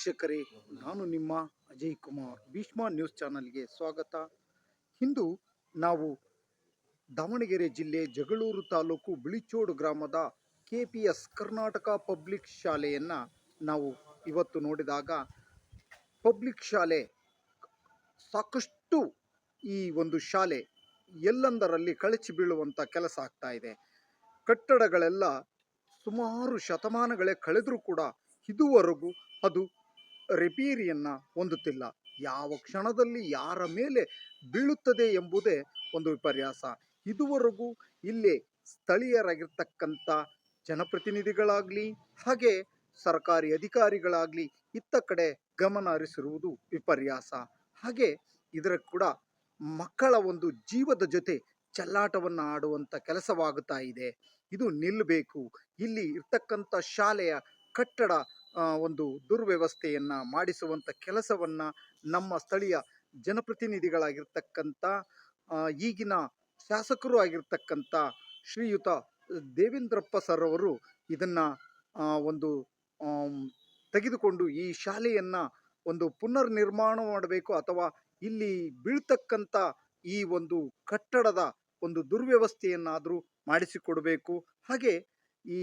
ವೀಕ್ಷಕರೇ, ನಾನು ನಿಮ್ಮ ಅಜಯ್ ಕುಮಾರ್. ಭೀಷ್ಮ ನ್ಯೂಸ್ ಚಾನಲ್ಗೆ ಸ್ವಾಗತ. ಇಂದು ನಾವು ದಾವಣಗೆರೆ ಜಿಲ್ಲೆ ಜಗಳೂರು ತಾಲೂಕು ಬಿಳಿಚೋಡು ಗ್ರಾಮದ KPS ಕರ್ನಾಟಕ ಪಬ್ಲಿಕ್ ಶಾಲೆಯನ್ನು ನಾವು ಇವತ್ತು ನೋಡಿದಾಗ, ಪಬ್ಲಿಕ್ ಶಾಲೆ ಸಾಕಷ್ಟು ಈ ಒಂದು ಶಾಲೆ ಎಲ್ಲೆಂದರಲ್ಲಿ ಕಳಚಿ ಬೀಳುವಂಥ ಕೆಲಸ ಆಗ್ತಾ ಇದೆ. ಕಟ್ಟಡಗಳೆಲ್ಲ ಸುಮಾರು ಶತಮಾನಗಳೇ ಕಳೆದರೂ ಕೂಡ ಇದುವರೆಗೂ ಅದು ರಿಪೇರಿಯನ್ನು ಹೊಂದುತ್ತಿಲ್ಲ. ಯಾವ ಕ್ಷಣದಲ್ಲಿ ಯಾರ ಮೇಲೆ ಬೀಳುತ್ತದೆ ಎಂಬುದೇ ಒಂದು ವಿಪರ್ಯಾಸ. ಇದುವರೆಗೂ ಇಲ್ಲಿ ಸ್ಥಳೀಯರಾಗಿರ್ತಕ್ಕಂಥ ಜನಪ್ರತಿನಿಧಿಗಳಾಗಲಿ ಹಾಗೆ ಸರ್ಕಾರಿ ಅಧಿಕಾರಿಗಳಾಗಲಿ ಇತ್ತ ಕಡೆ ಗಮನ ಹರಿಸಿರುವುದು ವಿಪರ್ಯಾಸ. ಹಾಗೆ ಇದರ ಕೂಡ ಮಕ್ಕಳ ಒಂದು ಜೀವದ ಜೊತೆ ಚೆಲ್ಲಾಟವನ್ನು ಆಡುವಂಥ ಕೆಲಸವಾಗುತ್ತಾ ಇದೆ. ಇದು ನಿಲ್ಲಬೇಕು. ಇಲ್ಲಿ ಇರ್ತಕ್ಕಂಥ ಶಾಲೆಯ ಕಟ್ಟಡ ಒಂದು ದುರ್ವ್ಯವಸ್ಥೆಯನ್ನು ಮಾಡಿಸುವಂಥ ಕೆಲಸವನ್ನು ನಮ್ಮ ಸ್ಥಳೀಯ ಜನಪ್ರತಿನಿಧಿಗಳಾಗಿರ್ತಕ್ಕಂಥ ಈಗಿನ ಶಾಸಕರು ಆಗಿರ್ತಕ್ಕಂಥ ಶ್ರೀಯುತ ದೇವೇಂದ್ರಪ್ಪ ಸರ್ ಅವರು ಇದನ್ನು ಒಂದು ತೆಗೆದುಕೊಂಡು ಈ ಶಾಲೆಯನ್ನು ಒಂದು ಪುನರ್ ನಿರ್ಮಾಣ ಮಾಡಬೇಕು, ಅಥವಾ ಇಲ್ಲಿ ಬೀಳ್ತಕ್ಕಂಥ ಈ ಒಂದು ಕಟ್ಟಡದ ಒಂದು ದುರ್ವ್ಯವಸ್ಥೆಯನ್ನಾದರೂ ಮಾಡಿಸಿಕೊಡಬೇಕು. ಹಾಗೆ ಈ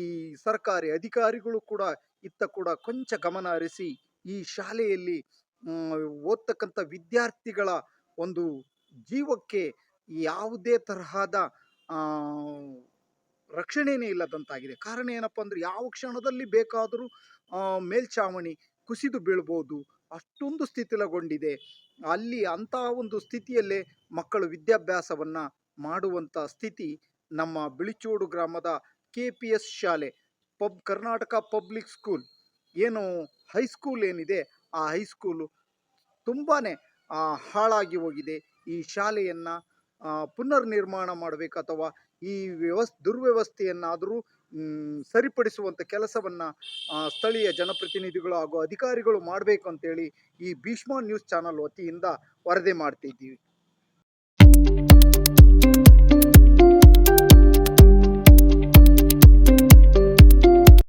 ಸರ್ಕಾರಿ ಅಧಿಕಾರಿಗಳು ಕೂಡ ಇತ್ತ ಕೂಡ ಕೊಂಚ ಗಮನ ಹರಿಸಿ ಈ ಶಾಲೆಯಲ್ಲಿ ಓದ್ತಕ್ಕಂಥ ವಿದ್ಯಾರ್ಥಿಗಳ ಒಂದು ಜೀವಕ್ಕೆ ಯಾವುದೇ ತರಹದ ರಕ್ಷಣೆಯೇ ಇಲ್ಲದಂತಾಗಿದೆ. ಕಾರಣ ಏನಪ್ಪ ಅಂದರೆ, ಯಾವ ಕ್ಷಣದಲ್ಲಿ ಬೇಕಾದರೂ ಮೇಲ್ಛಾವಣಿ ಕುಸಿದು ಬೀಳ್ಬೋದು, ಅಷ್ಟೊಂದು ಸ್ಥಿತಿಲಗೊಂಡಿದೆ. ಅಲ್ಲಿ ಅಂಥ ಒಂದು ಸ್ಥಿತಿಯಲ್ಲೇ ಮಕ್ಕಳು ವಿದ್ಯಾಭ್ಯಾಸವನ್ನು ಮಾಡುವಂಥ ಸ್ಥಿತಿ ನಮ್ಮ ಬಿಳಿಚೋಡು ಗ್ರಾಮದ KPS ಶಾಲೆ ಕರ್ನಾಟಕ ಪಬ್ಲಿಕ್ ಸ್ಕೂಲ್ ಏನು ಹೈಸ್ಕೂಲ್ ಏನಿದೆ, ಆ ಹೈಸ್ಕೂಲು ತುಂಬಾ ಹಾಳಾಗಿ ಹೋಗಿದೆ. ಈ ಶಾಲೆಯನ್ನು ಪುನರ್ ನಿರ್ಮಾಣ ಮಾಡಬೇಕು, ಅಥವಾ ಈ ದುರ್ವ್ಯವಸ್ಥೆಯನ್ನಾದರೂ ಸರಿಪಡಿಸುವಂಥ ಕೆಲಸವನ್ನು ಸ್ಥಳೀಯ ಜನಪ್ರತಿನಿಧಿಗಳು ಹಾಗೂ ಅಧಿಕಾರಿಗಳು ಮಾಡಬೇಕು ಅಂತೇಳಿ ಈ ಭೀಷ್ಮ ನ್ಯೂಸ್ ಚಾನಲ್ ವತಿಯಿಂದ ವರದಿ ಮಾಡ್ತಿದ್ದೀವಿ.